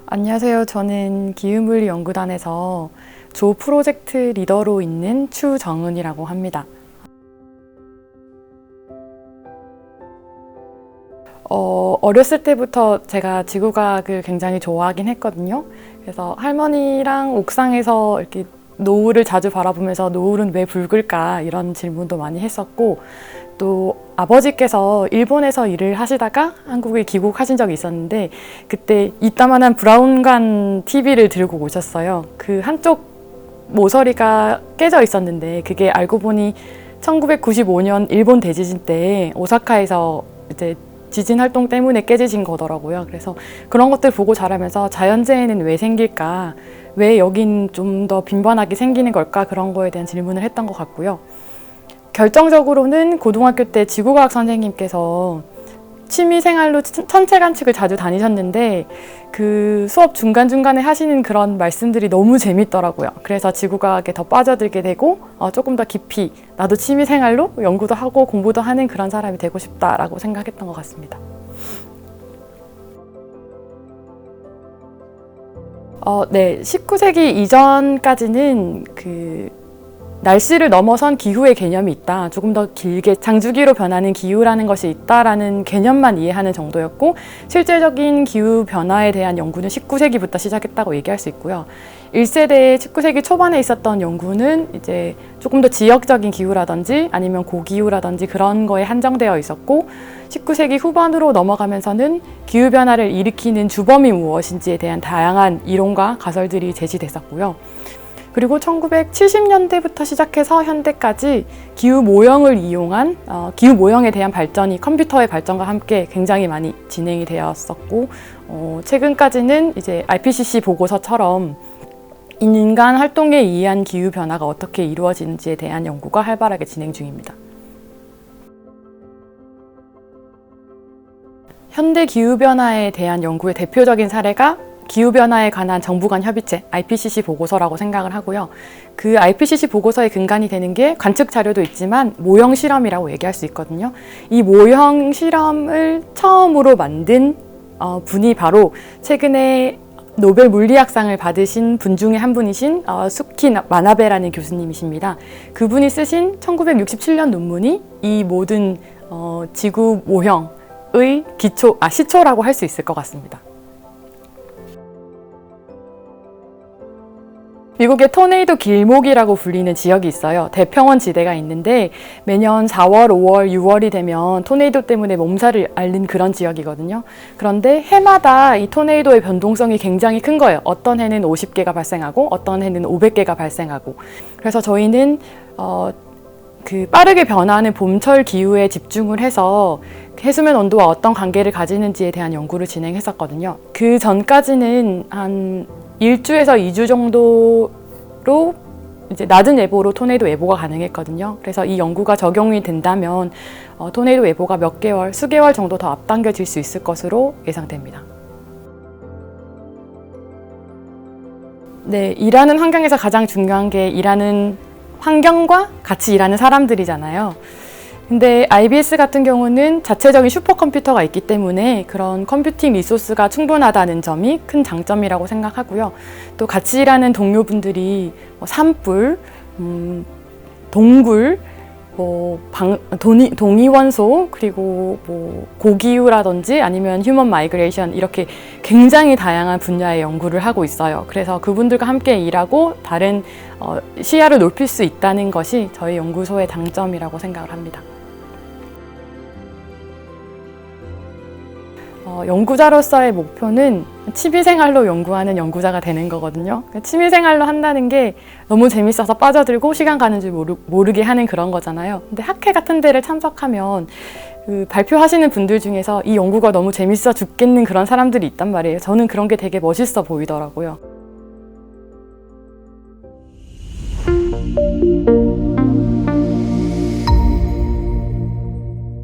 안녕하세요. 저는 기후물리연구단에서 조 프로젝트 리더로 있는 추정은이라고 합니다. 어렸을 때부터 제가 지구과학을 굉장히 좋아하긴 했거든요. 그래서 할머니랑 옥상에서 이렇게 노을을 자주 바라보면서 노을은 왜 붉을까 이런 질문도 많이 했었고, 또 아버지께서 일본에서 일을 하시다가 한국에 귀국하신 적이 있었는데 그때 이따만한 브라운관 TV를 들고 오셨어요. 그 한쪽 모서리가 깨져 있었는데 그게 알고 보니 1995년 일본 대지진 때 오사카에서 이제 지진 활동 때문에 깨지신 거더라고요. 그래서 그런 것들 보고 자라면서 자연재해는 왜 생길까? 왜 여긴 좀 더 빈번하게 생기는 걸까? 그런 거에 대한 질문을 했던 것 같고요. 결정적으로는 고등학교 때 지구과학 선생님께서 취미생활로 천체 관측을 자주 다니셨는데 그 수업 중간중간에 하시는 그런 말씀들이 너무 재밌더라고요. 그래서 지구과학에 더 빠져들게 되고 조금 더 깊이 나도 취미생활로 연구도 하고 공부도 하는 그런 사람이 되고 싶다라고 생각했던 것 같습니다. 네, 19세기 이전까지는 날씨를 넘어선 기후의 개념이 있다. 조금 더 길게 장주기로 변하는 기후라는 것이 있다라는 개념만 이해하는 정도였고, 실제적인 기후 변화에 대한 연구는 19세기부터 시작했다고 얘기할 수 있고요. 1세대의 19세기 초반에 있었던 연구는 이제 조금 더 지역적인 기후라든지 아니면 고기후라든지 그런 거에 한정되어 있었고, 19세기 후반으로 넘어가면서는 기후 변화를 일으키는 주범이 무엇인지에 대한 다양한 이론과 가설들이 제시됐었고요. 그리고 1970년대부터 시작해서 현대까지 기후 모형을 이용한 기후 모형에 대한 발전이 컴퓨터의 발전과 함께 굉장히 많이 진행이 되었었고, 최근까지는 이제 IPCC 보고서처럼 인간 활동에 의한 기후 변화가 어떻게 이루어지는지에 대한 연구가 활발하게 진행 중입니다. 현대 기후 변화에 대한 연구의 대표적인 사례가 기후변화에 관한 정부 간 협의체 IPCC 보고서라고 생각을 하고요. 그 IPCC 보고서의 근간이 되는 게 관측 자료도 있지만 모형 실험이라고 얘기할 수 있거든요. 이 모형 실험을 처음으로 만든 분이 바로 최근에 노벨 물리학상을 받으신 분 중에 한 분이신 수키 마나베라는 교수님이십니다. 그분이 쓰신 1967년 논문이 이 모든 지구 모형의 시초라고 할 수 있을 것 같습니다. 미국의 토네이도 길목이라고 불리는 지역이 있어요. 대평원 지대가 있는데 매년 4월, 5월, 6월이 되면 토네이도 때문에 몸살을 앓는 그런 지역이거든요. 그런데 해마다 이 토네이도의 변동성이 굉장히 큰 거예요. 어떤 해는 50개가 발생하고 어떤 해는 500개가 발생하고. 그래서 저희는 빠르게 변화하는 봄철 기후에 집중을 해서 해수면 온도와 어떤 관계를 가지는지에 대한 연구를 진행했었거든요. 그 전까지는 한 1주에서 2주 정도로 이제 낮은 예보로 토네이도 예보가 가능했거든요. 그래서 이 연구가 적용이 된다면 토네이도 예보가 수개월 정도 더 앞당겨질 수 있을 것으로 예상됩니다. 네, 일하는 환경에서 가장 중요한 게 일하는 환경과 같이 일하는 사람들이잖아요. 근데 IBS 같은 경우는 자체적인 슈퍼컴퓨터가 있기 때문에 그런 컴퓨팅 리소스가 충분하다는 점이 큰 장점이라고 생각하고요. 또 같이 일하는 동료분들이 산불, 동굴, 동위원소, 그리고 고기후라든지 아니면 휴먼 마이그레이션 이렇게 굉장히 다양한 분야의 연구를 하고 있어요. 그래서 그분들과 함께 일하고 다른 시야를 넓힐 수 있다는 것이 저희 연구소의 장점이라고 생각을 합니다. 연구자로서의 목표는 취미생활로 연구하는 연구자가 되는 거거든요. 취미생활로 한다는 게 너무 재밌어서 빠져들고 시간 가는 줄 모르게 하는 그런 거잖아요. 근데 학회 같은 데를 참석하면 발표하시는 분들 중에서 이 연구가 너무 재밌어 죽겠는 그런 사람들이 있단 말이에요. 저는 그런 게 되게 멋있어 보이더라고요.